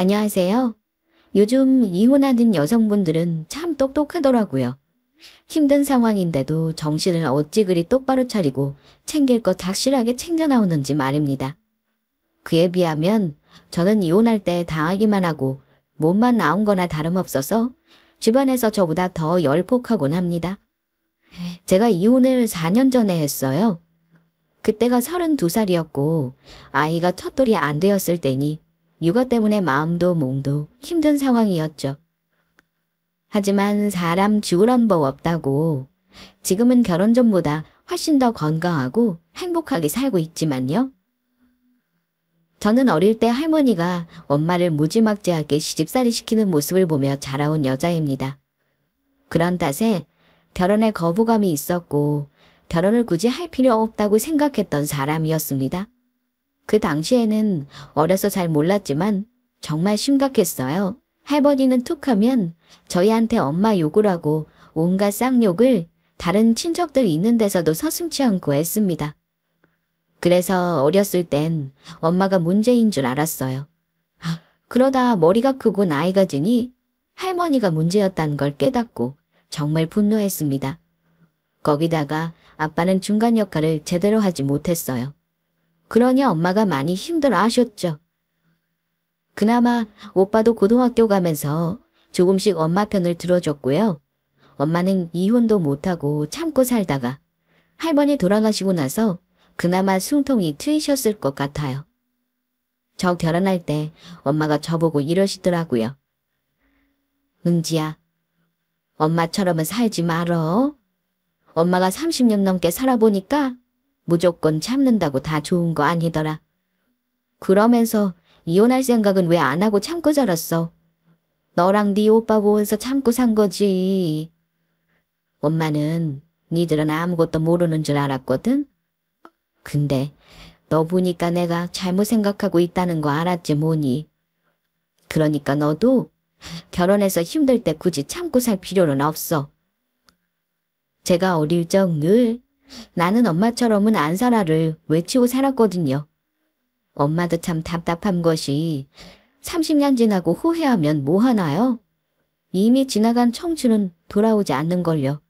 안녕하세요. 요즘 이혼하는 여성분들은 참 똑똑하더라고요. 힘든 상황인데도 정신을 어찌 그리 똑바로 차리고 챙길 것 확실하게 챙겨 나오는지 말입니다. 그에 비하면 저는 이혼할 때 당하기만 하고 몸만 나온 거나 다름없어서 주변에서 저보다 더 열폭하곤 합니다. 제가 이혼을 4년 전에 했어요. 그때가 32살이었고 아이가 첫 돌이 안 되었을 때니 육아 때문에 마음도 몸도 힘든 상황이었죠. 하지만 사람 죽으란 법 없다고 지금은 결혼 전보다 훨씬 더 건강하고 행복하게 살고 있지만요. 저는 어릴 때 할머니가 엄마를 무지막지하게 시집살이 시키는 모습을 보며 자라온 여자입니다. 그런 탓에 결혼에 거부감이 있었고 결혼을 굳이 할 필요 없다고 생각했던 사람이었습니다. 그 당시에는 어려서 잘 몰랐지만 정말 심각했어요. 할머니는 툭하면 저희한테 엄마 욕을 하고 온갖 쌍욕을 다른 친척들 있는 데서도 서슴지 않고 했습니다. 그래서 어렸을 땐 엄마가 문제인 줄 알았어요. 그러다 머리가 크고 나이가 드니 할머니가 문제였다는 걸 깨닫고 정말 분노했습니다. 거기다가 아빠는 중간 역할을 제대로 하지 못했어요. 그러니 엄마가 많이 힘들어 하셨죠. 그나마 오빠도 고등학교 가면서 조금씩 엄마 편을 들어줬고요. 엄마는 이혼도 못하고 참고 살다가 할머니 돌아가시고 나서 그나마 숨통이 트이셨을 것 같아요. 저 결혼할 때 엄마가 저보고 이러시더라고요. 은지야, 엄마처럼은 살지 말어. 엄마가 30년 넘게 살아보니까 무조건 참는다고 다 좋은 거 아니더라. 그러면서 이혼할 생각은 왜 안 하고 참고 자랐어? 너랑 네 오빠 보면서 참고 산 거지. 엄마는 니들은 아무것도 모르는 줄 알았거든? 근데 너 보니까 내가 잘못 생각하고 있다는 거 알았지 뭐니. 그러니까 너도 결혼해서 힘들 때 굳이 참고 살 필요는 없어. 제가 어릴 적 늘 나는 엄마처럼은 안 살아를 외치고 살았거든요. 엄마도 참 답답한 것이 30년 지나고 후회하면 뭐 하나요? 이미 지나간 청춘은 돌아오지 않는걸요.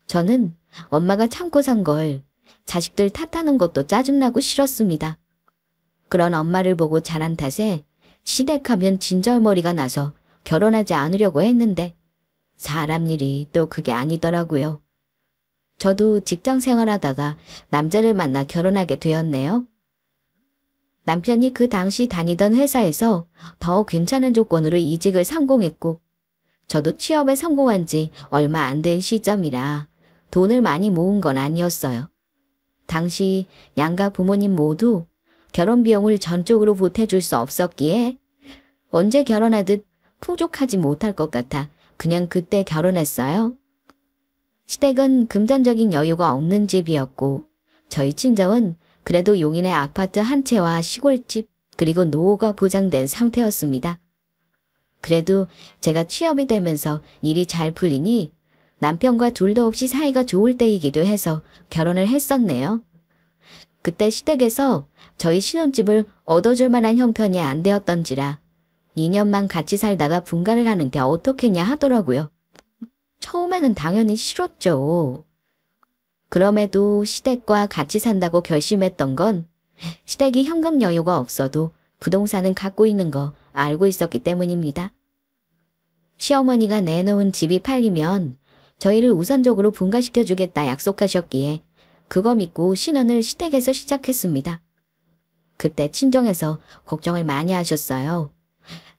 저는 엄마가 참고 산 걸 자식들 탓하는 것도 짜증나고 싫었습니다. 그런 엄마를 보고 자란 탓에 시댁하면 진절머리가 나서 결혼하지 않으려고 했는데 사람 일이 또 그게 아니더라고요. 저도 직장 생활하다가 남자를 만나 결혼하게 되었네요. 남편이 그 당시 다니던 회사에서 더 괜찮은 조건으로 이직을 성공했고 저도 취업에 성공한 지 얼마 안 된 시점이라 돈을 많이 모은 건 아니었어요. 당시 양가 부모님 모두 결혼 비용을 전적으로 보태줄 수 없었기에 언제 결혼하듯 풍족하지 못할 것 같아 그냥 그때 결혼했어요. 시댁은 금전적인 여유가 없는 집이었고 저희 친정은 그래도 용인의 아파트 한 채와 시골집 그리고 노후가 보장된 상태였습니다. 그래도 제가 취업이 되면서 일이 잘 풀리니 남편과 둘도 없이 사이가 좋을 때이기도 해서 결혼을 했었네요. 그때 시댁에서 저희 신혼집을 얻어줄 만한 형편이 안 되었던지라 2년만 같이 살다가 분가를 하는 게 어떻겠냐 하더라고요. 처음에는 당연히 싫었죠. 그럼에도 시댁과 같이 산다고 결심했던 건 시댁이 현금 여유가 없어도 부동산은 갖고 있는 거 알고 있었기 때문입니다. 시어머니가 내놓은 집이 팔리면 저희를 우선적으로 분가시켜주겠다 약속하셨기에 그거 믿고 신혼을 시댁에서 시작했습니다. 그때 친정에서 걱정을 많이 하셨어요.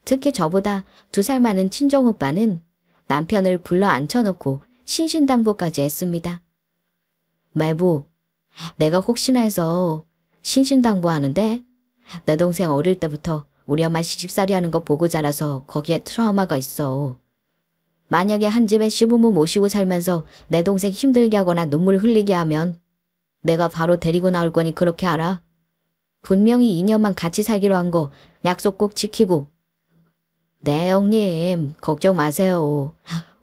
특히 저보다 2살 많은 친정오빠는 남편을 불러 앉혀놓고 신신당부까지 했습니다. 말부, 내가 혹시나 해서 신신당부하는데 내 동생 어릴 때부터 우리 엄마 시집살이 하는 거 보고 자라서 거기에 트라우마가 있어. 만약에 한 집에 시부모 모시고 살면서 내 동생 힘들게 하거나 눈물 흘리게 하면 내가 바로 데리고 나올 거니 그렇게 알아. 분명히 2년만 같이 살기로 한 거 약속 꼭 지키고. 네 형님 걱정 마세요.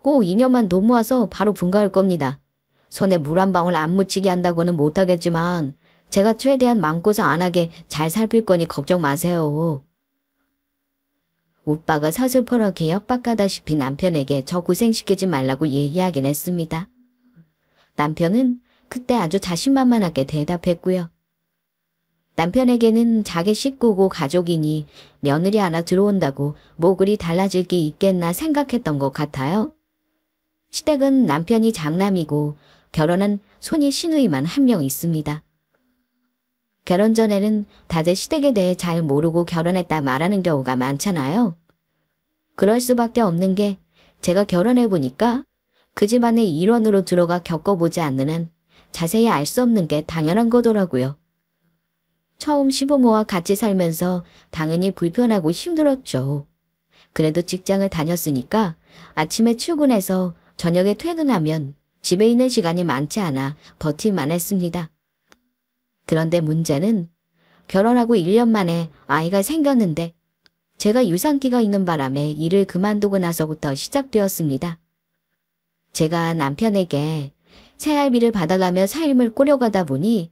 꼭 2년만 돈 모아서 바로 분가할 겁니다. 손에 물 한 방울 안 묻히게 한다고는 못하겠지만 제가 최대한 마음고생 안 하게 잘 살필 거니 걱정 마세요. 오빠가 서슬퍼렇게 협박하다시피 남편에게 저 고생시키지 말라고 얘기하긴 했습니다. 남편은 그때 아주 자신만만하게 대답했고요. 남편에게는 자기 식구고 가족이니 며느리 하나 들어온다고 뭐 그리 달라질 게 있겠나 생각했던 것 같아요. 시댁은 남편이 장남이고 결혼한 손이 시누이만 한 명 있습니다. 결혼 전에는 다들 시댁에 대해 잘 모르고 결혼했다 말하는 경우가 많잖아요. 그럴 수밖에 없는 게 제가 결혼해보니까 그 집안의 일원으로 들어가 겪어보지 않는 한 자세히 알 수 없는 게 당연한 거더라고요. 처음 시부모와 같이 살면서 당연히 불편하고 힘들었죠. 그래도 직장을 다녔으니까 아침에 출근해서 저녁에 퇴근하면 집에 있는 시간이 많지 않아 버틸만 했습니다. 그런데 문제는 결혼하고 1년 만에 아이가 생겼는데 제가 유산기가 있는 바람에 일을 그만두고 나서부터 시작되었습니다. 제가 남편에게 생활비를 받아가며 삶을 꾸려가다 보니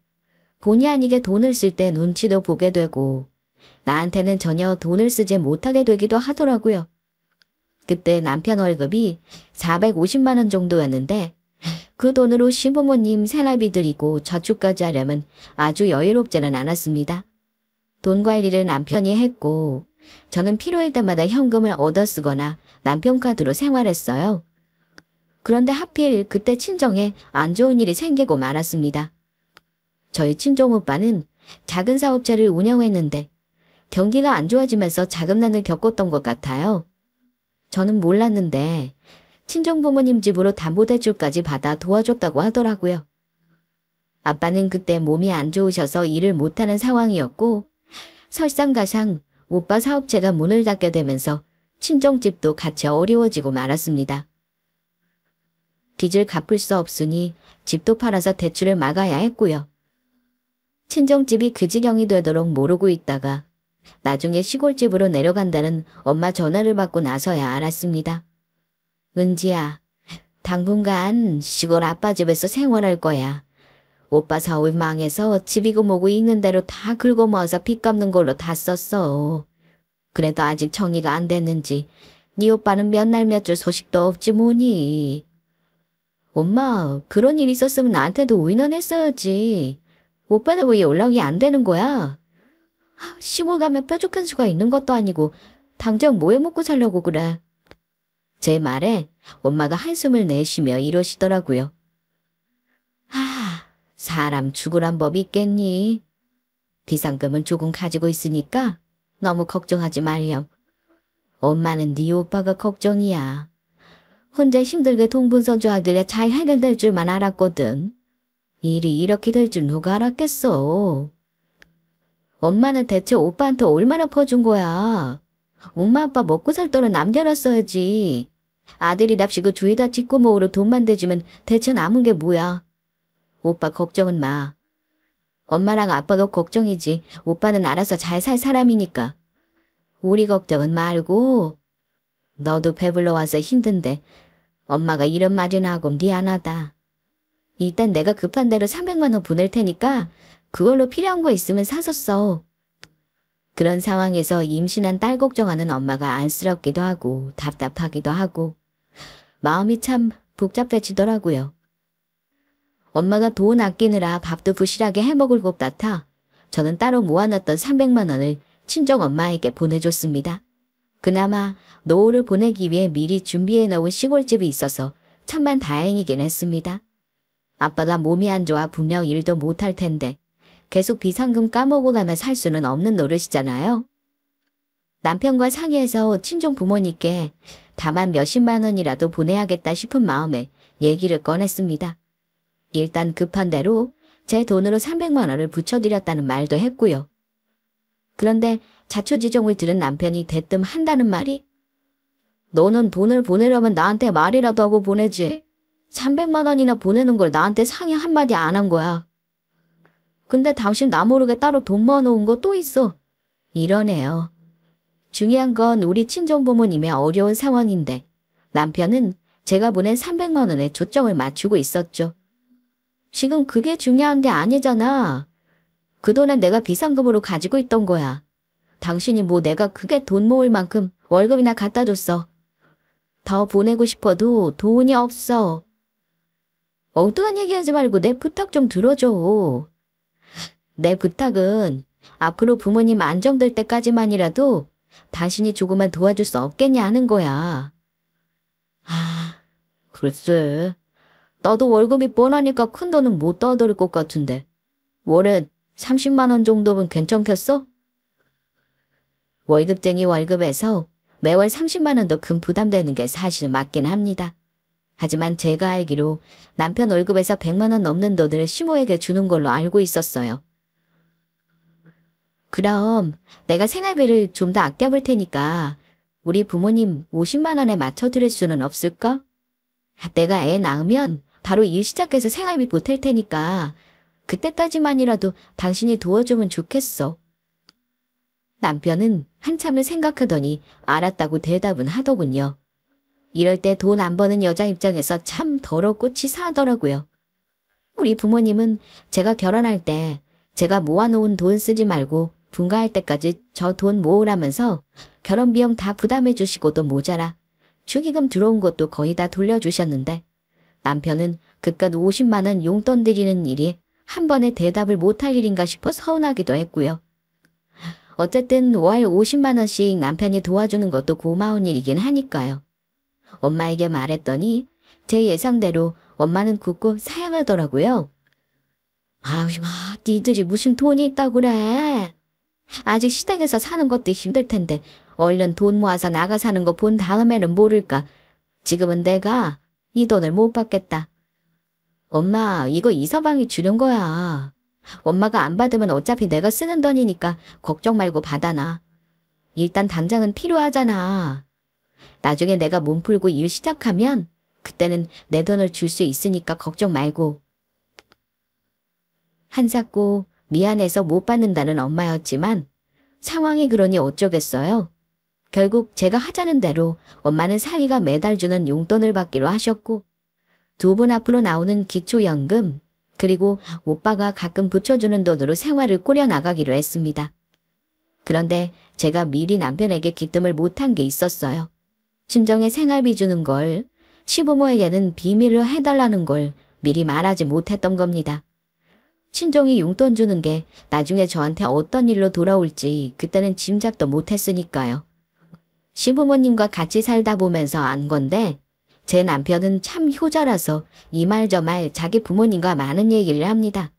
본의 아니게 돈을 쓸 때 눈치도 보게 되고 나한테는 전혀 돈을 쓰지 못하게 되기도 하더라고요. 그때 남편 월급이 450만 원 정도였는데 그 돈으로 시부모님 생활비 드리고 저축까지 하려면 아주 여유롭지는 않았습니다. 돈 관리를 남편이 했고 저는 필요할 때마다 현금을 얻어 쓰거나 남편 카드로 생활했어요. 그런데 하필 그때 친정에 안 좋은 일이 생기고 말았습니다. 저희 친정 오빠는 작은 사업체를 운영했는데 경기가 안 좋아지면서 자금난을 겪었던 것 같아요. 저는 몰랐는데 친정 부모님 집으로 담보대출까지 받아 도와줬다고 하더라고요. 아빠는 그때 몸이 안 좋으셔서 일을 못하는 상황이었고 설상가상 오빠 사업체가 문을 닫게 되면서 친정집도 같이 어려워지고 말았습니다. 빚을 갚을 수 없으니 집도 팔아서 대출을 막아야 했고요. 친정집이 그 지경이 되도록 모르고 있다가 나중에 시골집으로 내려간다는 엄마 전화를 받고 나서야 알았습니다. 은지야, 당분간 시골 아빠 집에서 생활할 거야. 오빠 사업 망해서 집이고 뭐고 있는 대로 다 긁어 모아서 빚 갚는 걸로 다 썼어. 그래도 아직 정리가 안 됐는지 네 오빠는 몇 날 며칠 소식도 없지 뭐니. 엄마, 그런 일 있었으면 나한테도 의논했어야지. 오빠는 왜 연락이 안 되는 거야? 시골 가면 뾰족한 수가 있는 것도 아니고 당장 뭐 해먹고 살려고 그래. 제 말에 엄마가 한숨을 내쉬며 이러시더라고요. 사람 죽으란 법이 있겠니? 비상금은 조금 가지고 있으니까 너무 걱정하지 말렴. 엄마는 네 오빠가 걱정이야. 혼자 힘들게 동분서주하길래 잘 해결될 줄만 알았거든. 일이 이렇게 될 줄 누가 알았겠어. 엄마는 대체 오빠한테 얼마나 퍼준 거야. 엄마 아빠 먹고 살 돈은 남겨놨어야지. 아들이답시고 주위다 뒷고모으로 돈만 대주면 대체 남은 게 뭐야. 오빠 걱정은 마. 엄마랑 아빠도 걱정이지. 오빠는 알아서 잘 살 사람이니까. 우리 걱정은 말고. 너도 배불러 와서 힘든데 엄마가 이런 말이나 하고 미안하다. 일단 내가 급한 대로 300만 원 보낼 테니까 그걸로 필요한 거 있으면 사서 써. 그런 상황에서 임신한 딸 걱정하는 엄마가 안쓰럽기도 하고 답답하기도 하고 마음이 참 복잡해지더라고요. 엄마가 돈 아끼느라 밥도 부실하게 해먹을 것 같아 저는 따로 모아놨던 300만 원을 친정엄마에게 보내줬습니다. 그나마 노후를 보내기 위해 미리 준비해 놓은 시골집이 있어서 천만 다행이긴 했습니다. 아빠가 몸이 안 좋아 분명 일도 못할 텐데 계속 비상금 까먹고 가면 살 수는 없는 노릇이잖아요. 남편과 상의해서 친정 부모님께 다만 몇십만 원이라도 보내야겠다 싶은 마음에 얘기를 꺼냈습니다. 일단 급한 대로 제 돈으로 300만 원을 붙여드렸다는 말도 했고요. 그런데 자초지종을 들은 남편이 대뜸 한다는 말이 너는 돈을 보내려면 나한테 말이라도 하고 보내지. 300만 원이나 보내는 걸 나한테 상의 한마디 안 한 거야. 근데 당신 나 모르게 따로 돈 모아놓은 거 또 있어. 이러네요. 중요한 건 우리 친정부모님의 어려운 상황인데 남편은 제가 보낸 300만 원에 초점을 맞추고 있었죠. 지금 그게 중요한 게 아니잖아. 그 돈은 내가 비상금으로 가지고 있던 거야. 당신이 뭐 내가 그게 돈 모을 만큼 월급이나 갖다 줬어. 더 보내고 싶어도 돈이 없어. 엉뚱한 얘기하지 말고 내 부탁 좀 들어줘. 내 부탁은 앞으로 부모님 안정될 때까지만이라도 당신이 조금만 도와줄 수 없겠냐 하는 거야. 아, 글쎄. 나도 월급이 뻔하니까 큰 돈은 못 떠들을 것 같은데. 월에 30만 원 정도면 괜찮겠어? 월급쟁이 월급에서 매월 30만 원 더 큰 부담되는 게 사실 맞긴 합니다. 하지만 제가 알기로 남편 월급에서 100만 원 넘는 돈을 시모에게 주는 걸로 알고 있었어요. 그럼 내가 생활비를 좀 더 아껴볼 테니까 우리 부모님 50만 원에 맞춰드릴 수는 없을까? 내가 애 낳으면 바로 일 시작해서 생활비 보탤 테니까 그때까지만이라도 당신이 도와주면 좋겠어. 남편은 한참을 생각하더니 알았다고 대답은 하더군요. 이럴 때 돈 안 버는 여자 입장에서 참 더럽고 치사하더라고요. 우리 부모님은 제가 결혼할 때 제가 모아놓은 돈 쓰지 말고 분가할 때까지 저 돈 모으라면서 결혼 비용 다 부담해 주시고도 모자라 축의금 들어온 것도 거의 다 돌려주셨는데 남편은 그깟 50만 원 용돈 드리는 일이 한 번에 대답을 못할 일인가 싶어 서운하기도 했고요. 어쨌든 월 50만 원씩 남편이 도와주는 것도 고마운 일이긴 하니까요. 엄마에게 말했더니 제 예상대로 엄마는 굳고 사양하더라고요. 아휴, 니들이 무슨 돈이 있다고 그래. 아직 시댁에서 사는 것도 힘들 텐데 얼른 돈 모아서 나가 사는 거 본 다음에는 모를까. 지금은 내가 이 돈을 못 받겠다. 엄마, 이거 이서방이 주는 거야. 엄마가 안 받으면 어차피 내가 쓰는 돈이니까 걱정 말고 받아놔. 일단 당장은 필요하잖아. 나중에 내가 몸 풀고 일 시작하면 그때는 내 돈을 줄 수 있으니까 걱정 말고. 한사코 미안해서 못 받는다는 엄마였지만 상황이 그러니 어쩌겠어요. 결국 제가 하자는 대로 엄마는 사위가 매달 주는 용돈을 받기로 하셨고 두 분 앞으로 나오는 기초연금 그리고 오빠가 가끔 붙여주는 돈으로 생활을 꾸려나가기로 했습니다. 그런데 제가 미리 남편에게 기뜸을 못한 게 있었어요. 친정에 생활비 주는 걸 시부모에게는 비밀로 해달라는 걸 미리 말하지 못했던 겁니다. 친정이 용돈 주는 게 나중에 저한테 어떤 일로 돌아올지 그때는 짐작도 못했으니까요. 시부모님과 같이 살다 보면서 안 건데 제 남편은 참 효자라서 이 말 저 말 자기 부모님과 많은 얘기를 합니다.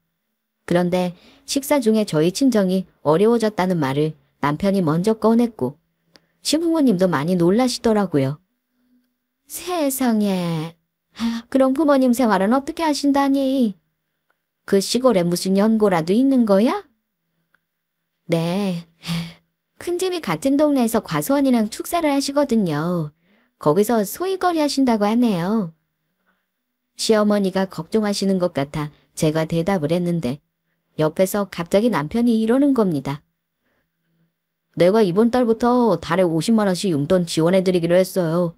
그런데 식사 중에 저희 친정이 어려워졌다는 말을 남편이 먼저 꺼냈고 시부모님도 많이 놀라시더라고요. 세상에, 그럼 부모님 생활은 어떻게 하신다니? 그 시골에 무슨 연고라도 있는 거야? 네, 큰집이 같은 동네에서 과수원이랑 축사를 하시거든요. 거기서 소일거리 하신다고 하네요. 시어머니가 걱정하시는 것 같아 제가 대답을 했는데 옆에서 갑자기 남편이 이러는 겁니다. 내가 이번 달부터 달에 50만 원씩 용돈 지원해드리기로 했어요.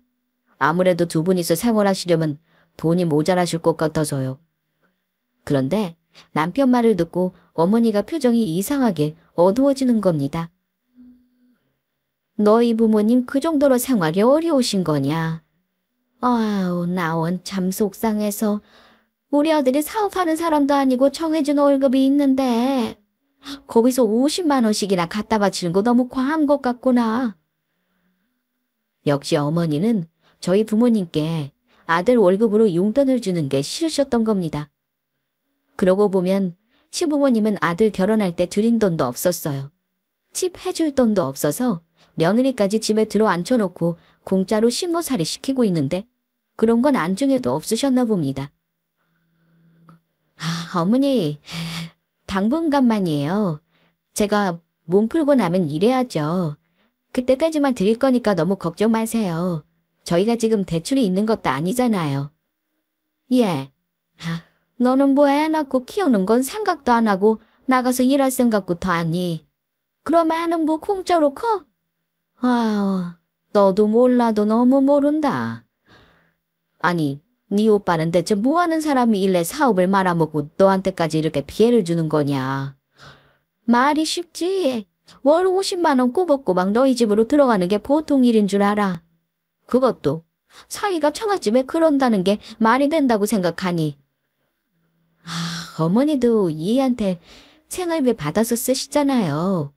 아무래도 두 분이서 생활하시려면 돈이 모자라실 것 같아서요. 그런데 남편 말을 듣고 어머니가 표정이 이상하게 어두워지는 겁니다. 너희 부모님 그 정도로 생활이 어려우신 거냐? 아우, 나원 참 속상해서 우리 아들이 사업하는 사람도 아니고 정해준 월급이 있는데 거기서 50만 원씩이나 갖다 바치는 거 너무 과한 것 같구나. 역시 어머니는 저희 부모님께 아들 월급으로 용돈을 주는 게 싫으셨던 겁니다. 그러고 보면 시부모님은 아들 결혼할 때 드린 돈도 없었어요. 집 해줄 돈도 없어서 며느리까지 집에 들어 앉혀놓고 공짜로 식모살이 시키고 있는데 그런 건 안중에도 없으셨나 봅니다. 어머니, 당분간만이에요. 제가 몸 풀고 나면 일해야죠. 그때까지만 드릴 거니까 너무 걱정 마세요. 저희가 지금 대출이 있는 것도 아니잖아요. 예. 너는 뭐 애 낳고 키우는 건 생각도 안 하고 나가서 일할 생각부터 하니. 그럼 애는 뭐 공짜로 커? 아유, 너도 몰라도 너무 모른다. 아니, 네 오빠는 대체 뭐하는 사람이 일래 사업을 말아먹고 너한테까지 이렇게 피해를 주는 거냐. 말이 쉽지. 월 50만 원 꼬박꼬박 너희 집으로 들어가는 게 보통 일인 줄 알아. 그것도 사위가 처갓집에 그런다는 게 말이 된다고 생각하니. 어머니도 이희한테 생활비 받아서 쓰시잖아요.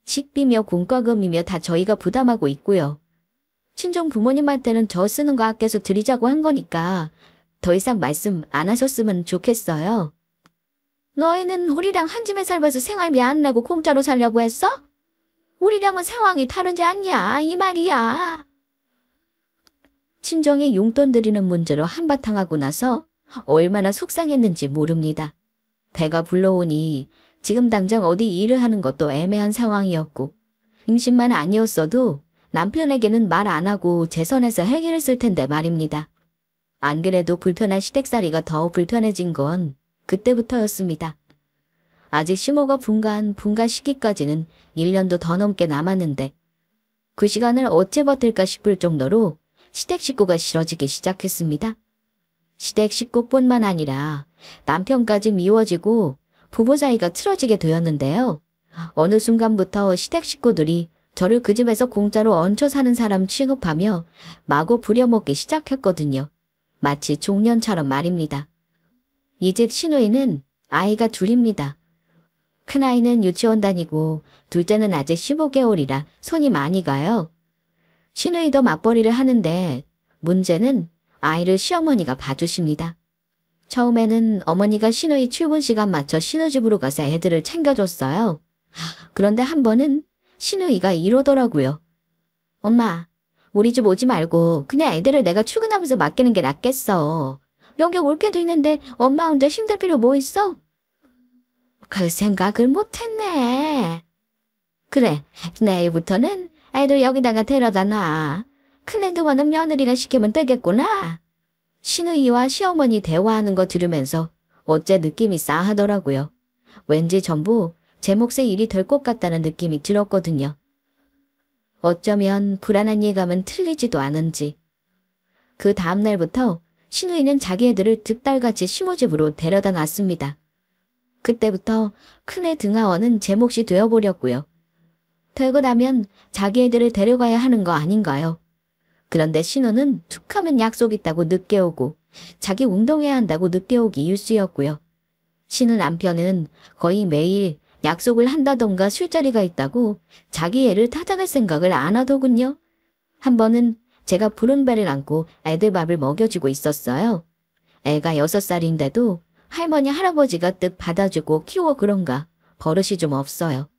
식비며 공과금이며 다 저희가 부담하고 있고요. 친정 부모님한테는 저 쓰는 거 아껴서 드리자고 한 거니까 더 이상 말씀 안 하셨으면 좋겠어요. 너희는 우리랑 한 집에 살면서 생활비 안 내고 공짜로 살려고 했어? 우리랑은 상황이 다르지 않냐 이 말이야. 친정에 용돈 드리는 문제로 한바탕 하고 나서 얼마나 속상했는지 모릅니다. 배가 불러오니 지금 당장 어디 일을 하는 것도 애매한 상황이었고 임신만 아니었어도 남편에게는 말 안 하고 제 선에서 해결했을 텐데 말입니다. 안 그래도 불편한 시댁살이가 더 불편해진 건 그때부터였습니다. 아직 시모가 분가한 분가 시기까지는 1년도 더 넘게 남았는데 그 시간을 어째 버틸까 싶을 정도로 시댁 식구가 싫어지기 시작했습니다. 시댁 식구뿐만 아니라 남편까지 미워지고 부부 사이가 틀어지게 되었는데요. 어느 순간부터 시댁 식구들이 저를 그 집에서 공짜로 얹혀 사는 사람 취급하며 마구 부려먹기 시작했거든요. 마치 종년처럼 말입니다. 이 집 시누이는 아이가 둘입니다. 큰아이는 유치원 다니고 둘째는 아직 15개월이라 손이 많이 가요. 시누이도 맞벌이를 하는데 문제는 아이를 시어머니가 봐주십니다. 처음에는 어머니가 시누이 출근 시간 맞춰 시누집으로 가서 애들을 챙겨줬어요. 그런데 한 번은 시누이가 이러더라고요. 엄마, 우리 집 오지 말고 그냥 애들을 내가 출근하면서 맡기는 게 낫겠어. 여기 올 게도 있는데 엄마 혼자 힘들 필요 뭐 있어? 그 생각을 못했네. 그래, 내일부터는 애들 여기다가 데려다 놔. 큰애도 거는 며느리가 시키면 되겠구나. 시누이와 시어머니 대화하는 거 들으면서 어째 느낌이 싸하더라고요. 왠지 전부 제 몫의 일이 될 것 같다는 느낌이 들었거든요. 어쩌면 불안한 예감은 틀리지도 않은지. 그 다음날부터 시누이는 자기 애들을 득달같이 시모집으로 데려다 놨습니다. 그때부터 큰애 등하원은 제 몫이 되어버렸고요. 되고 나면 자기 애들을 데려가야 하는 거 아닌가요? 그런데 신우는 툭하면 약속 있다고 늦게 오고 자기 운동해야 한다고 늦게 오기 일쑤였고요. 신우 남편은 거의 매일 약속을 한다던가 술자리가 있다고 자기 애를 타당할 생각을 안 하더군요. 한 번은 제가 푸른 배를 안고 애들 밥을 먹여주고 있었어요. 애가 6살인데도 할머니 할아버지가 뜻 받아주고 키워 그런가 버릇이 좀 없어요.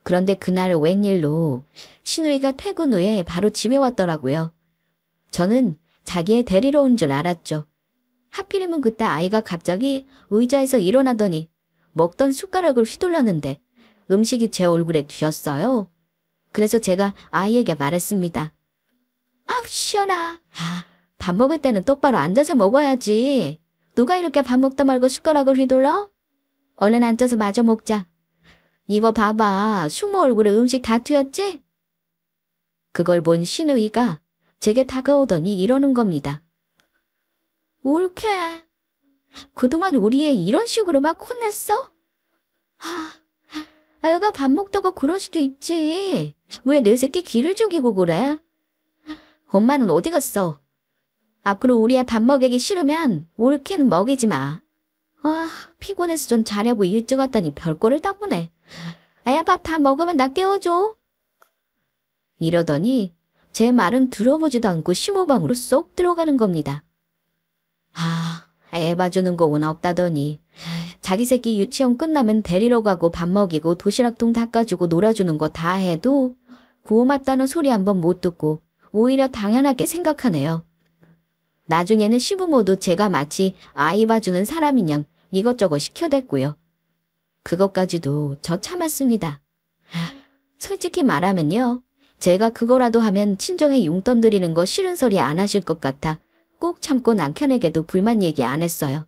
그런데 그날 웬일로 시누이가 퇴근 후에 바로 집에 왔더라고요. 저는 자기 애 데리러 온 줄 알았죠. 하필이면 그때 아이가 갑자기 의자에서 일어나더니 먹던 숟가락을 휘둘렀는데 음식이 제 얼굴에 튀었어요. 그래서 제가 아이에게 말했습니다. 아우 시원아. 밥 먹을 때는 똑바로 앉아서 먹어야지. 누가 이렇게 밥 먹다 말고 숟가락을 휘둘러? 얼른 앉아서 마저 먹자. 이거 봐봐. 숙모 얼굴에 음식 다 튀었지? 그걸 본 시누이가 제게 다가오더니 이러는 겁니다. 옳게. 그동안 우리 애 이런 식으로 막 혼냈어? 애가 밥 먹다가 그럴 수도 있지. 왜 내 새끼 기를 죽이고 그래? 엄마는 어디 갔어? 앞으로 우리 애 밥 먹이기 싫으면 옳게는 먹이지 마. 피곤해서 좀 자려고 일찍 왔더니 별거를 다 보네. 애야 밥 다 먹으면 나 깨워줘. 이러더니 제 말은 들어보지도 않고 심호방으로 쏙 들어가는 겁니다. 애 봐주는 거는 없다더니 자기 새끼 유치원 끝나면 데리러 가고 밥 먹이고 도시락통 닦아주고 놀아주는 거 다 해도 고맙다는 소리 한번 못 듣고 오히려 당연하게 생각하네요. 나중에는 시부모도 제가 마치 아이 봐주는 사람인 양 이것저것 시켜댔고요. 그것까지도 저 참았습니다. 솔직히 말하면요. 제가 그거라도 하면 친정에 용돈 드리는 거 싫은 소리 안 하실 것 같아 꼭 참고 남편에게도 불만 얘기 안 했어요.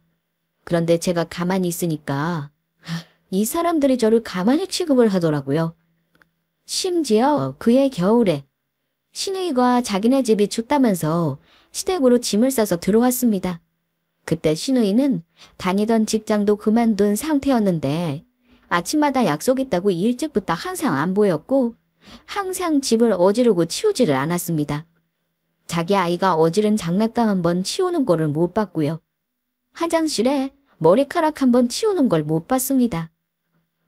그런데 제가 가만히 있으니까 이 사람들이 저를 가만히 취급을 하더라고요. 심지어 그해 겨울에 시누이가 자기네 집이 춥다면서 시댁으로 짐을 싸서 들어왔습니다. 그때 시누이는 다니던 직장도 그만둔 상태였는데 아침마다 약속 있다고 일찍부터 항상 안 보였고 항상 집을 어지르고 치우지를 않았습니다. 자기 아이가 어지른 장난감 한번 치우는 거를 못 봤고요. 화장실에 머리카락 한번 치우는 걸 못 봤습니다.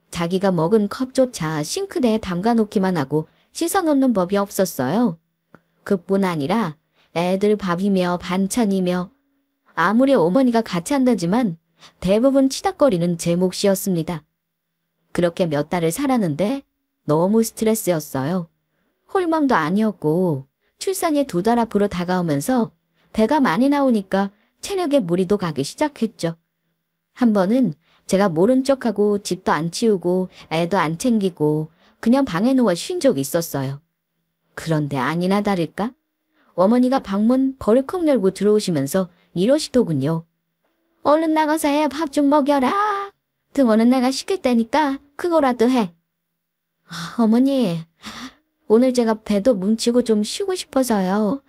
자기가 먹은 컵조차 싱크대에 담가놓기만 하고 씻어놓는 법이 없었어요. 그뿐 아니라 애들 밥이며 반찬이며 아무리 어머니가 같이 한다지만 대부분 치닥거리는 제 몫이었습니다. 그렇게 몇 달을 살았는데 너무 스트레스였어요. 홀망도 아니었고 출산이 2달 앞으로 다가오면서 배가 많이 나오니까 체력에 무리도 가기 시작했죠. 한 번은 제가 모른 척하고 집도 안 치우고 애도 안 챙기고 그냥 방에 누워 쉰 적이 있었어요. 그런데 아니나 다를까? 어머니가 방문 벌컥 열고 들어오시면서 이러시더군요. 얼른 나가서 애 밥 좀 먹여라. 등어는 내가 시킬 테니까 그거라도 해. 어머니, 오늘 제가 배도 뭉치고 좀 쉬고 싶어서요.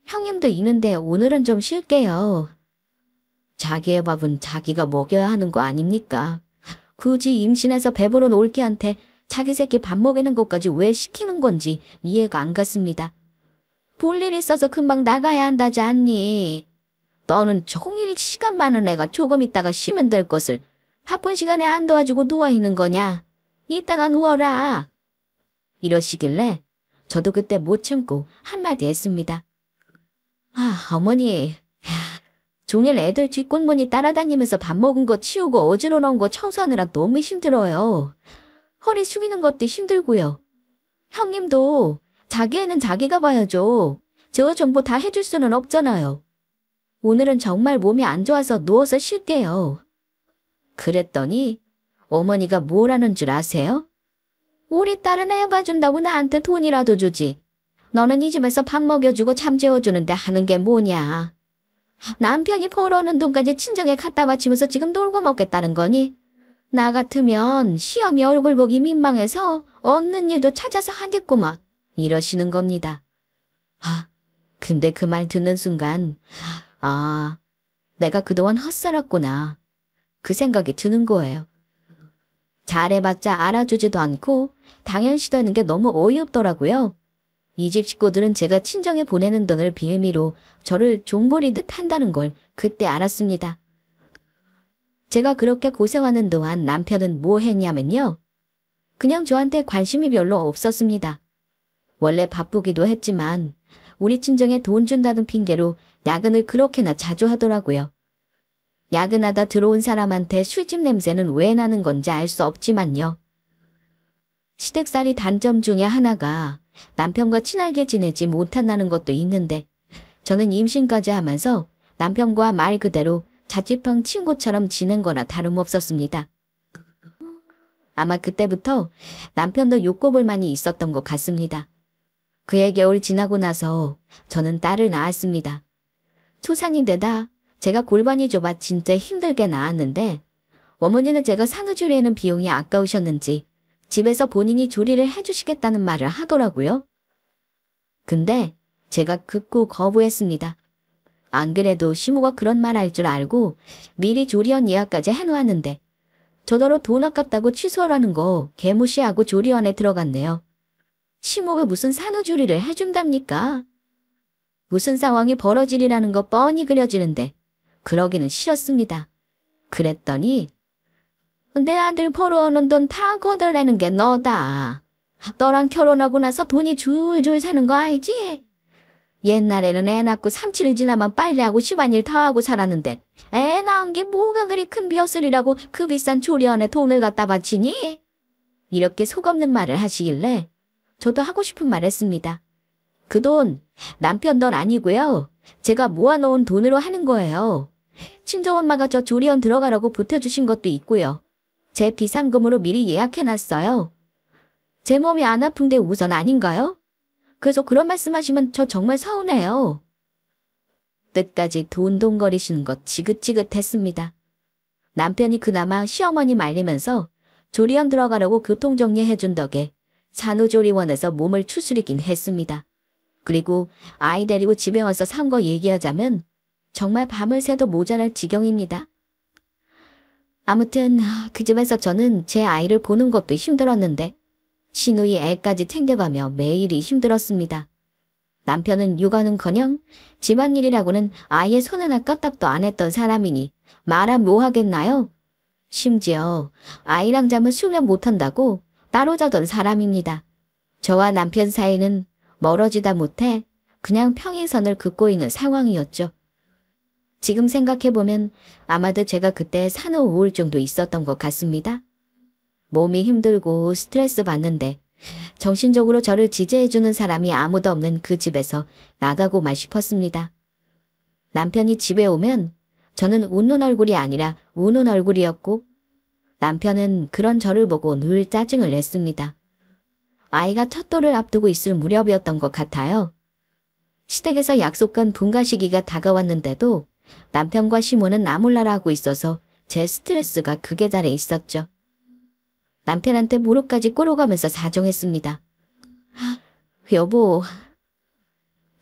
형님도 있는데 오늘은 좀 쉴게요. 자기의 밥은 자기가 먹여야 하는 거 아닙니까? 굳이 임신해서 배부른 올케한테 자기 새끼 밥 먹이는 것까지 왜 시키는 건지 이해가 안 갔습니다. 볼 일 있어서 금방 나가야 한다지 않니? 너는 종일 시간 많은 애가 조금 있다가 쉬면 될 것을 바쁜 시간에 안 도와주고 누워있는 거냐? 이따가 누워라. 이러시길래 저도 그때 못 참고 한마디 했습니다. 어머니, 종일 애들 뒷골문이 따라다니면서 밥 먹은 거 치우고 어지러 놓은 거 청소하느라 너무 힘들어요. 허리 숙이는 것도 힘들고요. 형님도 자기 애는 자기가 봐야죠. 저 전부 다 해줄 수는 없잖아요. 오늘은 정말 몸이 안 좋아서 누워서 쉴게요. 그랬더니 어머니가 뭐라는 줄 아세요? 우리 딸은 애 봐준다고 나한테 돈이라도 주지. 너는 이 집에서 밥 먹여주고 잠 재워주는데 하는 게 뭐냐. 남편이 벌어오는 돈까지 친정에 갖다 바치면서 지금 놀고 먹겠다는 거니? 나 같으면 시어미 얼굴 보기 민망해서 없는 일도 찾아서 하겠구만. 이러시는 겁니다. 근데 그 말 듣는 순간 내가 그동안 헛살았구나. 그 생각이 드는 거예요. 잘해봤자 알아주지도 않고 당연시되는 게 너무 어이없더라고요. 이 집 식구들은 제가 친정에 보내는 돈을 빌미로 저를 종벌이듯 한다는 걸 그때 알았습니다. 제가 그렇게 고생하는 동안 남편은 뭐 했냐면요. 그냥 저한테 관심이 별로 없었습니다. 원래 바쁘기도 했지만 우리 친정에 돈 준다는 핑계로 야근을 그렇게나 자주 하더라고요. 야근하다 들어온 사람한테 술집 냄새는 왜 나는 건지 알 수 없지만요. 시댁살이 단점 중에 하나가 남편과 친하게 지내지 못한다는 것도 있는데 저는 임신까지 하면서 남편과 말 그대로 자취방 친구처럼 지낸 거나 다름없었습니다. 아마 그때부터 남편도 욕구볼 많이 있었던 것 같습니다. 그의 겨울 지나고 나서 저는 딸을 낳았습니다. 초산인데다 제가 골반이 좁아 진짜 힘들게 낳았는데 어머니는 제가 산후조리에는 비용이 아까우셨는지 집에서 본인이 조리를 해주시겠다는 말을 하더라고요. 근데 제가 극구 거부했습니다. 안 그래도 시모가 그런 말 할 줄 알고 미리 조리원 예약까지 해놓았는데 저더러 돈 아깝다고 취소하라는 거 개무시하고 조리원에 들어갔네요. 시모가 무슨 산후조리를 해준답니까? 무슨 상황이 벌어지리라는 거 뻔히 그려지는데 그러기는 싫었습니다. 그랬더니 내 아들 벌어오는 돈 다 걷어내는 게 너다. 너랑 결혼하고 나서 돈이 줄줄 새는 거 알지? 옛날에는 애 낳고 3-7일 지나면 빨래하고 집안일 다 하고 살았는데 애 낳은 게 뭐가 그리 큰 벼슬이라고 그 비싼 조리원에 돈을 갖다 바치니? 이렇게 속없는 말을 하시길래 저도 하고 싶은 말 했습니다. 그 돈 남편 돈 아니고요. 제가 모아놓은 돈으로 하는 거예요. 친정엄마가 저 조리원 들어가라고 보태주신 것도 있고요. 제 비상금으로 미리 예약해놨어요. 제 몸이 안 아픈데 우선 아닌가요? 그래서 그런 말씀하시면 저 정말 서운해요. 끝까지 돈돈거리시는 것 지긋지긋했습니다. 남편이 그나마 시어머니 말리면서 조리원 들어가라고 교통정리해준 덕에 산후조리원에서 몸을 추스리긴 했습니다. 그리고 아이 데리고 집에 와서 산 거 얘기하자면 정말 밤을 새도 모자랄 지경입니다. 아무튼 그 집에서 저는 제 아이를 보는 것도 힘들었는데 시누이 애까지 챙겨가며 매일이 힘들었습니다. 남편은 육아는커녕 집안일이라고는 아예 손 하나 까딱도 안 했던 사람이니 말아 뭐 하겠나요? 심지어 아이랑 잠을 수면 못한다고 따로 자던 사람입니다. 저와 남편 사이는 멀어지다 못해 그냥 평행선을 긋고 있는 상황이었죠. 지금 생각해보면 아마도 제가 그때 산후 우울증도 있었던 것 같습니다. 몸이 힘들고 스트레스 받는데 정신적으로 저를 지지해주는 사람이 아무도 없는 그 집에서 나가고말 싶었습니다. 남편이 집에 오면 저는 웃는 얼굴이 아니라 우는 얼굴이었고 남편은 그런 저를 보고 늘 짜증을 냈습니다. 아이가 첫돌을 앞두고 있을 무렵이었던 것 같아요. 시댁에서 약속한 분가 시기가 다가왔는데도 남편과 시모는 나몰라라 하고 있어서 제 스트레스가 극에 달해 있었죠. 남편한테 무릎까지 꿇어가면서 사정했습니다. 여보,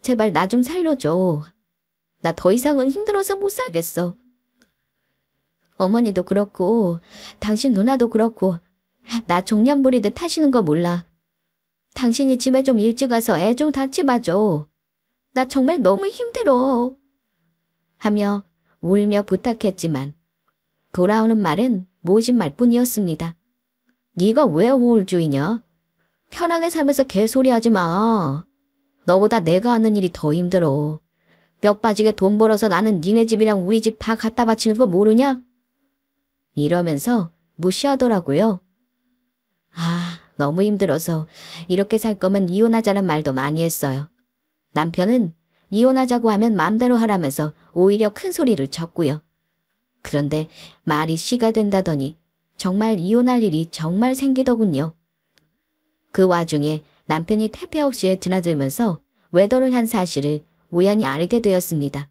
제발 나 좀 살려줘. 나 더 이상은 힘들어서 못 살겠어. 어머니도 그렇고 당신 누나도 그렇고 나 종량 부리듯 하시는 거 몰라. 당신이 집에 좀 일찍 와서 애 좀 같이 봐줘. 나 정말 너무 힘들어. 하며 울며 부탁했지만 돌아오는 말은 모진 말뿐이었습니다. 네가 왜 우울주의냐? 편하게 살면서 개소리하지 마. 너보다 내가 하는 일이 더 힘들어. 뼈 빠지게 돈 벌어서 나는 니네 집이랑 우리 집 다 갖다 바치는 거 모르냐? 이러면서 무시하더라고요. 너무 힘들어서 이렇게 살 거면 이혼하자는 말도 많이 했어요. 남편은 이혼하자고 하면 마음대로 하라면서 오히려 큰 소리를 쳤고요. 그런데 말이 씨가 된다더니 정말 이혼할 일이 정말 생기더군요. 그 와중에 남편이 태페업소에 드나들면서 외도를 한 사실을 우연히 알게 되었습니다.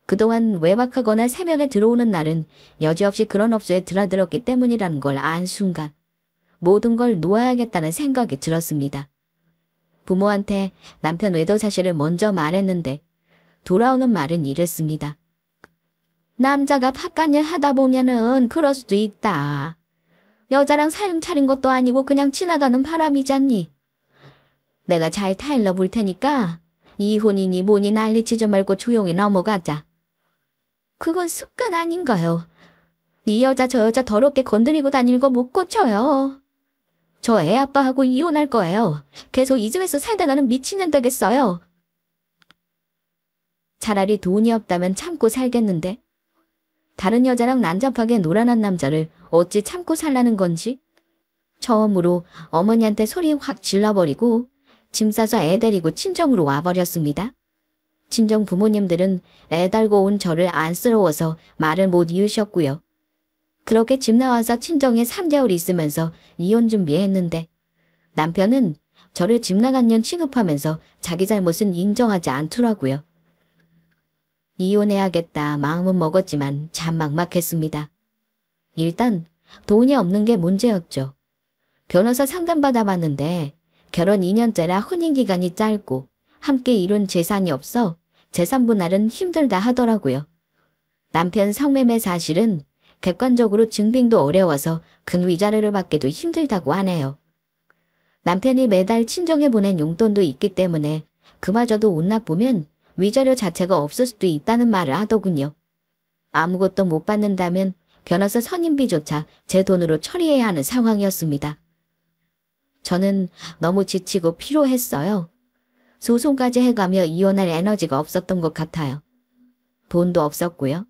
그동안 외박하거나 새벽에 들어오는 날은 여지없이 그런 업소에 드나들었기 때문이라는 걸 안 순간 모든 걸 놓아야겠다는 생각이 들었습니다. 부모한테 남편 외도 사실을 먼저 말했는데 돌아오는 말은 이랬습니다. 남자가 바깥일 하다 보면은 그럴 수도 있다. 여자랑 사람 차린 것도 아니고 그냥 지나가는 바람이잖니. 내가 잘 타일러 볼 테니까 이혼이니 뭐니 난리치지 말고 조용히 넘어가자. 그건 습관 아닌가요? 이 여자 저 여자 더럽게 건드리고 다니는 거 못 고쳐요. 저 애 아빠하고 이혼할 거예요. 계속 이 집에서 살다 나는 미치는 되겠어요. 차라리 돈이 없다면 참고 살겠는데 다른 여자랑 난잡하게 놀아난 남자를 어찌 참고 살라는 건지 처음으로 어머니한테 소리 확 질러버리고 짐 싸서 애 데리고 친정으로 와버렸습니다. 친정 부모님들은 애 달고 온 저를 안쓰러워서 말을 못 이으셨고요. 그렇게 집 나와서 친정에 3개월 있으면서 이혼 준비했는데 남편은 저를 집 나간 년 취급하면서 자기 잘못은 인정하지 않더라고요. 이혼해야겠다 마음은 먹었지만 참 막막했습니다. 일단 돈이 없는 게 문제였죠. 변호사 상담받아봤는데 결혼 2년째라 혼인기간이 짧고 함께 이룬 재산이 없어 재산 분할은 힘들다 하더라고요. 남편 성매매 사실은 객관적으로 증빙도 어려워서 큰 위자료를 받기도 힘들다고 하네요. 남편이 매달 친정에 보낸 용돈도 있기 때문에 그마저도 운 나쁘면 위자료 자체가 없을 수도 있다는 말을 하더군요. 아무것도 못 받는다면 변호사 선임비조차 제 돈으로 처리해야 하는 상황이었습니다. 저는 너무 지치고 피로했어요. 소송까지 해가며 이혼할 에너지가 없었던 것 같아요. 돈도 없었고요.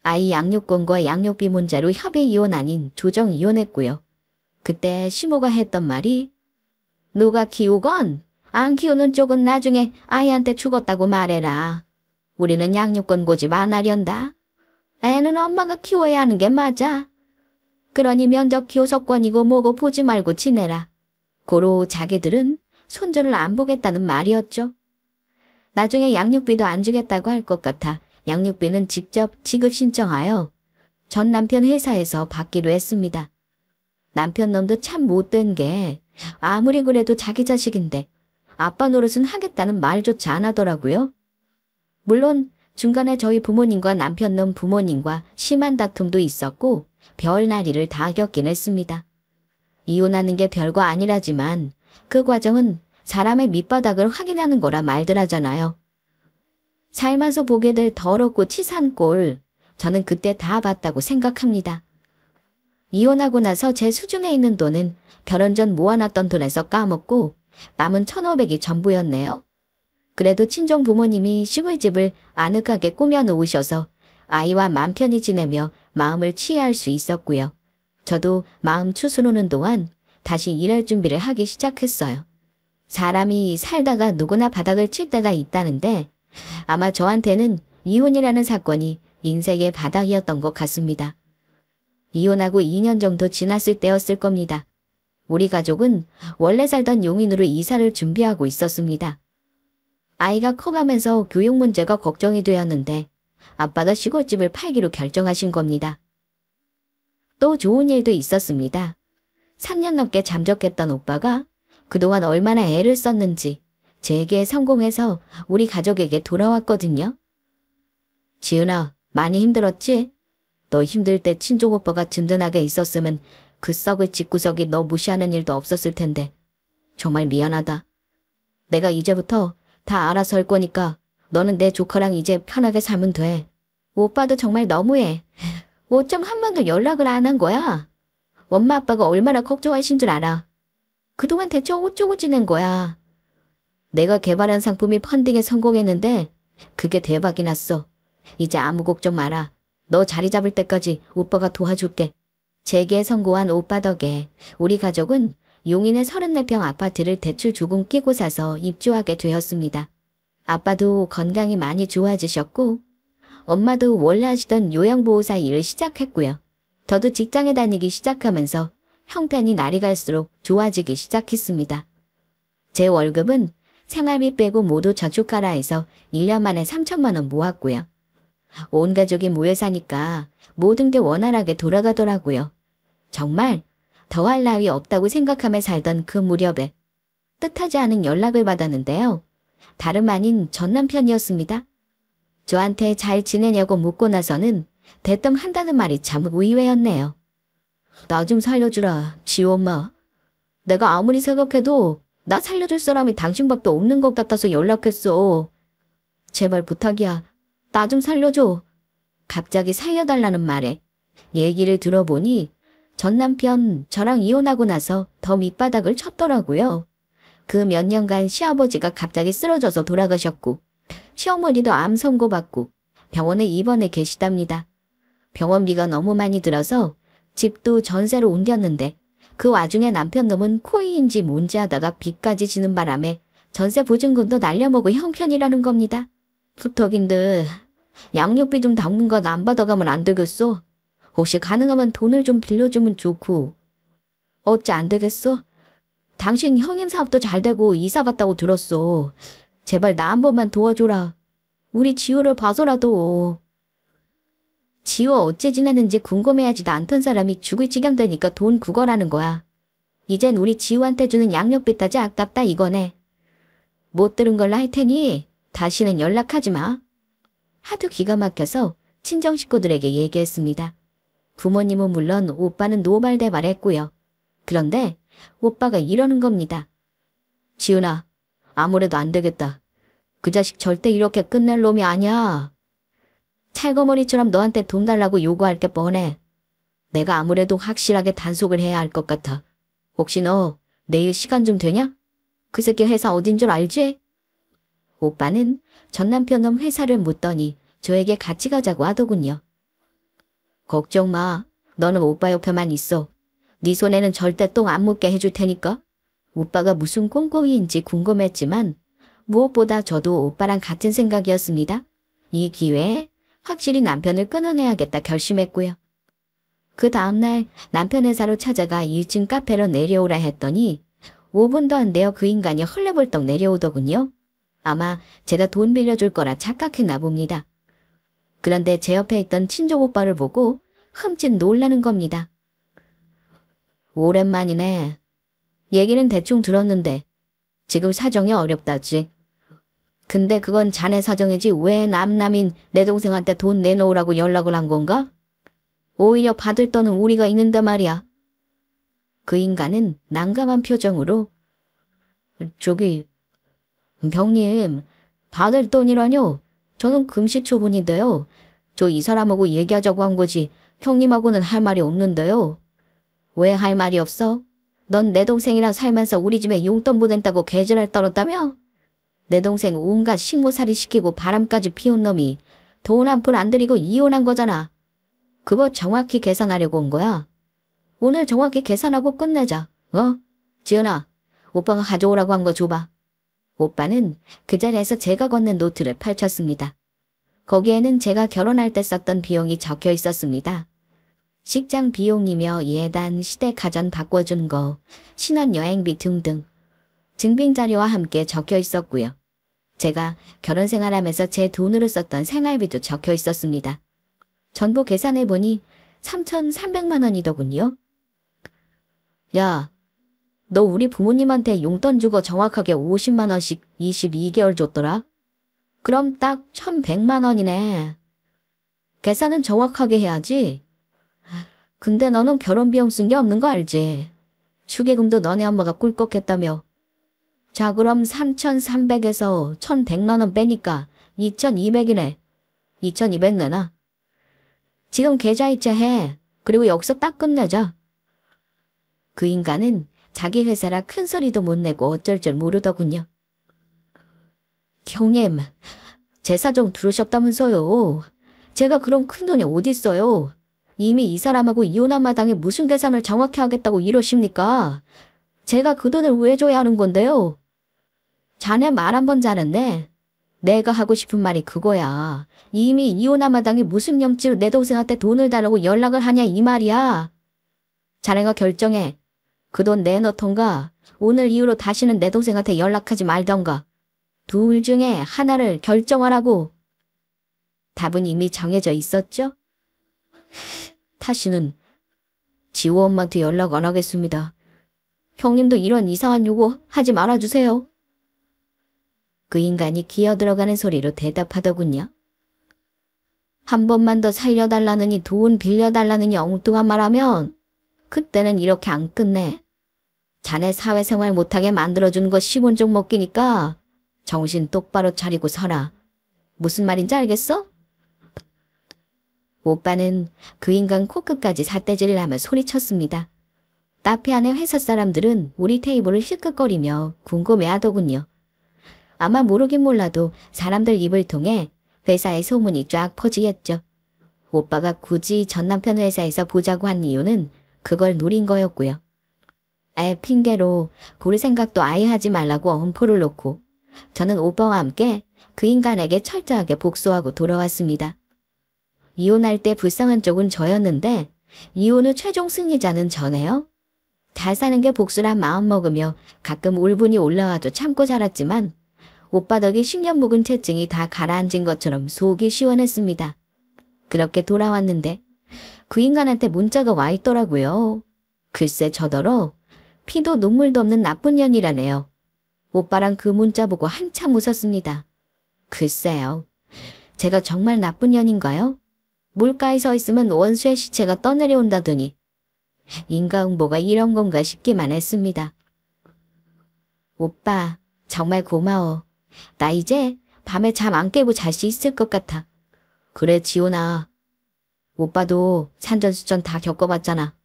아이 양육권과 양육비 문제로 협의 이혼 아닌 조정 이혼했고요. 그때 시모가 했던 말이 누가 키우건 안 키우는 쪽은 나중에 아이한테 죽었다고 말해라. 우리는 양육권 고집 안 하련다. 애는 엄마가 키워야 하는 게 맞아. 그러니 면적 교섭권이고 뭐고 보지 말고 지내라. 고로 자기들은 손주를 안 보겠다는 말이었죠. 나중에 양육비도 안 주겠다고 할 것 같아 양육비는 직접 지급 신청하여 전 남편 회사에서 받기로 했습니다. 남편 놈도 참 못된 게 아무리 그래도 자기 자식인데 아빠 노릇은 하겠다는 말조차 안 하더라고요. 물론 중간에 저희 부모님과 남편 놈 부모님과 심한 다툼도 있었고 별나리를 다 겪긴 했습니다. 이혼하는 게 별거 아니라지만 그 과정은 사람의 밑바닥을 확인하는 거라 말들 하잖아요. 삶아서 보게 될 더럽고 치사한 꼴, 저는 그때 다 봤다고 생각합니다. 이혼하고 나서 제 수중에 있는 돈은 결혼 전 모아놨던 돈에서 까먹고 남은 1,500이 전부였네요. 그래도 친정 부모님이 시골집을 아늑하게 꾸며놓으셔서 아이와 맘 편히 지내며 마음을 치유할 수 있었고요. 저도 마음 추스르는 동안 다시 일할 준비를 하기 시작했어요. 사람이 살다가 누구나 바닥을 칠 때가 있다는데 아마 저한테는 이혼이라는 사건이 인생의 바닥이었던 것 같습니다. 이혼하고 2년 정도 지났을 때였을 겁니다. 우리 가족은 원래 살던 용인으로 이사를 준비하고 있었습니다. 아이가 커가면서 교육 문제가 걱정이 되었는데 아빠가 시골집을 팔기로 결정하신 겁니다. 또 좋은 일도 있었습니다. 3년 넘게 잠적했던 오빠가 그동안 얼마나 애를 썼는지 재기에 성공해서 우리 가족에게 돌아왔거든요. 지은아, 많이 힘들었지? 너 힘들 때 친족 오빠가 든든하게 있었으면 그 썩을 집구석이 너 무시하는 일도 없었을 텐데. 정말 미안하다. 내가 이제부터 다 알아서 할 거니까 너는 내 조카랑 이제 편하게 살면 돼. 오빠도 정말 너무해. 어쩜 한 번도 연락을 안 한 거야? 엄마 아빠가 얼마나 걱정하신 줄 알아. 그동안 대체 어쩌고 지낸 거야. 내가 개발한 상품이 펀딩에 성공했는데 그게 대박이 났어. 이제 아무 걱정 마라. 너 자리 잡을 때까지 오빠가 도와줄게. 재기에 성공한 오빠 덕에 우리 가족은 용인의 34평 아파트를 대출 조금 끼고 사서 입주하게 되었습니다. 아빠도 건강이 많이 좋아지셨고 엄마도 원래 하시던 요양보호사 일을 시작했고요. 저도 직장에 다니기 시작하면서 형편이 날이 갈수록 좋아지기 시작했습니다. 제 월급은 생활비 빼고 모두 저축하라 해서 1년 만에 3천만 원 모았고요. 온 가족이 모여 사니까 모든 게 원활하게 돌아가더라고요. 정말 더할 나위 없다고 생각하며 살던 그 무렵에 뜻하지 않은 연락을 받았는데요. 다름 아닌 전 남편이었습니다. 저한테 잘 지내냐고 묻고 나서는 대뜸 한다는 말이 참 의외였네요. 나 좀 살려주라, 지호 엄마. 내가 아무리 생각해도 나 살려줄 사람이 당신밖에 없는 것 같아서 연락했어. 제발 부탁이야. 나 좀 살려줘. 갑자기 살려달라는 말에 얘기를 들어보니 전 남편 저랑 이혼하고 나서 더 밑바닥을 쳤더라고요. 그 몇 년간 시아버지가 갑자기 쓰러져서 돌아가셨고 시어머니도 암 선고받고 병원에 입원해 계시답니다. 병원비가 너무 많이 들어서 집도 전세로 옮겼는데 그 와중에 남편 놈은 코이인지 뭔지 하다가 빚까지 지는 바람에 전세 보증금도 날려먹을 형편이라는 겁니다. 부탁인데 양육비 좀 당분 간 안 받아가면 안 되겠어? 혹시 가능하면 돈을 좀 빌려주면 좋고. 어찌 안 되겠어? 당신 형님 사업도 잘 되고 이사 갔다고 들었어. 제발 나 한 번만 도와줘라. 우리 지호를 봐서라도. 지호 어째 지내는지 궁금해하지도 않던 사람이 죽을 지경 되니까 돈 구걸하는 거야. 이젠 우리 지호한테 주는 양육비 따지 아깝다 이거네. 못 들은 걸로 할 테니 다시는 연락하지 마. 하도 기가 막혀서 친정 식구들에게 얘기했습니다. 부모님은 물론 오빠는 노발대발했고요. 그런데 오빠가 이러는 겁니다. 지훈아, 아무래도 안 되겠다. 그 자식 절대 이렇게 끝낼 놈이 아니야. 찰거머리처럼 너한테 돈 달라고 요구할 게 뻔해. 내가 아무래도 확실하게 단속을 해야 할 것 같아. 혹시 너 내일 시간 좀 되냐? 그 새끼 회사 어딘 줄 알지? 오빠는 전 남편놈 회사를 묻더니 저에게 같이 가자고 하더군요. 걱정 마. 너는 오빠 옆에만 있어. 네 손에는 절대 똥 안 묻게 해줄 테니까. 오빠가 무슨 꼼꼼이인지 궁금했지만 무엇보다 저도 오빠랑 같은 생각이었습니다. 이 기회에 확실히 남편을 끊어내야겠다 결심했고요. 그 다음날 남편 회사로 찾아가 1층 카페로 내려오라 했더니 5분도 안 되어 그 인간이 헐레벌떡 내려오더군요. 아마 제가 돈 빌려줄 거라 착각했나 봅니다. 그런데 제 옆에 있던 친족 오빠를 보고 흠칫 놀라는 겁니다. 오랜만이네. 얘기는 대충 들었는데 지금 사정이 어렵다지. 근데 그건 자네 사정이지 왜 남남인 내 동생한테 돈 내놓으라고 연락을 한 건가? 오히려 받을 돈은 우리가 있는데 말이야. 그 인간은 난감한 표정으로 저기 형님 받을 돈이라뇨? 저는 금시초문인데요. 저 이 사람하고 얘기하자고 한 거지 형님하고는 할 말이 없는데요. 왜 할 말이 없어? 넌 내 동생이랑 살면서 우리 집에 용돈 보낸다고 개지랄 떨었다며? 내 동생 온갖 식모살이 시키고 바람까지 피운 놈이 돈 한 푼 안 들이고 이혼한 거잖아. 그거 정확히 계산하려고 온 거야. 오늘 정확히 계산하고 끝내자. 지은아, 오빠가 가져오라고 한 거 줘봐. 오빠는 그 자리에서 제가 건넨 노트를 펼쳤습니다. 거기에는 제가 결혼할 때 썼던 비용이 적혀 있었습니다. 식장 비용이며 예단, 시댁 가전 바꿔준 거, 신혼여행비 등등. 증빙자료와 함께 적혀 있었고요. 제가 결혼 생활하면서 제 돈으로 썼던 생활비도 적혀 있었습니다. 전부 계산해보니 3,300만 원이더군요. 야, 너 우리 부모님한테 용돈 주고 정확하게 50만 원씩 22개월 줬더라? 그럼 딱 1,100만 원이네. 계산은 정확하게 해야지. 근데 너는 결혼비용 쓴 게 없는 거 알지? 축의금도 너네 엄마가 꿀꺽했다며. 자, 그럼 3,300에서 1,100만 원 빼니까 2,200이네. 2,200 내놔. 지금 계좌이체 해. 그리고 여기서 딱 끝내자. 그 인간은 자기 회사라 큰 소리도 못 내고 어쩔 줄 모르더군요. 형님, 제 사정 들으셨다면서요. 제가 그런 큰돈이 어딨어요. 이미 이 사람하고 이혼한 마당에 무슨 계산을 정확히 하겠다고 이러십니까? 제가 그 돈을 왜 줘야 하는 건데요? 자네 말 한 번 잘했네. 내가 하고 싶은 말이 그거야. 이미 이혼한 마당에 무슨 염치로 내 동생한테 돈을 달라고 연락을 하냐 이 말이야. 자네가 결정해. 그 돈 내놓던가 오늘 이후로 다시는 내 동생한테 연락하지 말던가. 둘 중에 하나를 결정하라고. 답은 이미 정해져 있었죠? 다시는 지호 엄마한테 연락 안 하겠습니다. 형님도 이런 이상한 요구 하지 말아주세요. 그 인간이 기어들어가는 소리로 대답하더군요. 한 번만 더 살려달라느니 돈 빌려달라느니 엉뚱한 말하면 그때는 이렇게 안 끝내. 자네 사회생활 못하게 만들어주는 거 10원쪽 먹기니까 정신 똑바로 차리고 서라. 무슨 말인지 알겠어? 오빠는 그 인간 코끝까지 삿대질을 하며 소리쳤습니다. 카페 안의 회사 사람들은 우리 테이블을 힐끗거리며 궁금해하더군요. 아마 모르긴 몰라도 사람들 입을 통해 회사의 소문이 쫙 퍼지겠죠. 오빠가 굳이 전 남편 회사에서 보자고 한 이유는 그걸 노린 거였고요. 핑계로 고를 생각도 아예 하지 말라고 엄포를 놓고 저는 오빠와 함께 그 인간에게 철저하게 복수하고 돌아왔습니다. 이혼할 때 불쌍한 쪽은 저였는데 이혼 후 최종 승리자는 저네요. 잘 사는 게 복수란 마음 먹으며 가끔 울분이 올라와도 참고 자랐지만 오빠 덕에 10년 묵은 채증이 다 가라앉은 것처럼 속이 시원했습니다. 그렇게 돌아왔는데 그 인간한테 문자가 와 있더라고요. 글쎄 저더러 피도 눈물도 없는 나쁜 년이라네요. 오빠랑 그 문자 보고 한참 웃었습니다. 글쎄요. 제가 정말 나쁜 년인가요? 물가에 서 있으면 원수의 시체가 떠내려온다더니 인과응보가 이런 건가 싶기만 했습니다. 오빠 정말 고마워. 나 이제 밤에 잠 안 깨고 잘 수 있을 것 같아. 그래 지훈아. 오빠도 산전수전 다 겪어봤잖아.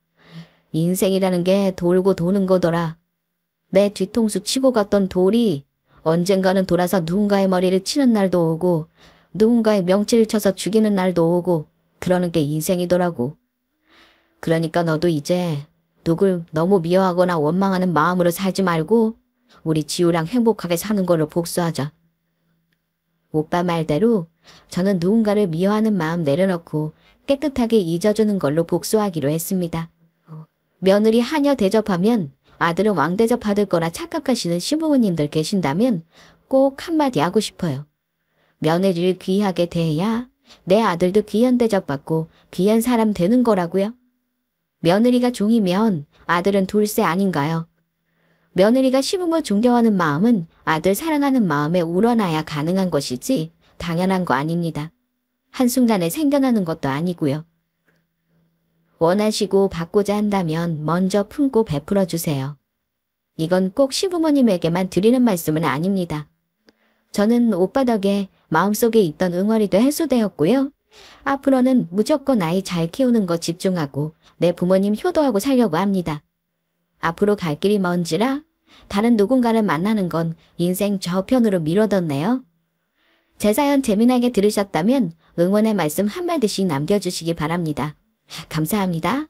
인생이라는 게 돌고 도는 거더라. 내 뒤통수 치고 갔던 돌이 언젠가는 돌아서 누군가의 머리를 치는 날도 오고 누군가의 명치를 쳐서 죽이는 날도 오고 그러는 게 인생이더라고. 그러니까 너도 이제 누굴 너무 미워하거나 원망하는 마음으로 살지 말고 우리 지우랑 행복하게 사는 걸로 복수하자. 오빠 말대로 저는 누군가를 미워하는 마음 내려놓고 깨끗하게 잊어주는 걸로 복수하기로 했습니다. 며느리 하녀 대접하면 아들은 왕 대접받을 거라 착각하시는 시부모님들 계신다면 꼭 한마디 하고 싶어요. 며느리를 귀하게 대해야 내 아들도 귀한 대접받고 귀한 사람 되는 거라고요. 며느리가 종이면 아들은 돌쇠 아닌가요? 며느리가 시부모 존경하는 마음은 아들 사랑하는 마음에 우러나야 가능한 것이지 당연한 거 아닙니다. 한순간에 생겨나는 것도 아니고요. 원하시고 받고자 한다면 먼저 품고 베풀어 주세요. 이건 꼭 시부모님에게만 드리는 말씀은 아닙니다. 저는 오빠 덕에 마음속에 있던 응어리도 해소되었고요. 앞으로는 무조건 아이 잘 키우는 거 집중하고 내 부모님 효도하고 살려고 합니다. 앞으로 갈 길이 먼지라 다른 누군가를 만나는 건 인생 저편으로 미뤄뒀네요. 제 사연 재미나게 들으셨다면 응원의 말씀 한마디씩 남겨주시기 바랍니다. 감사합니다.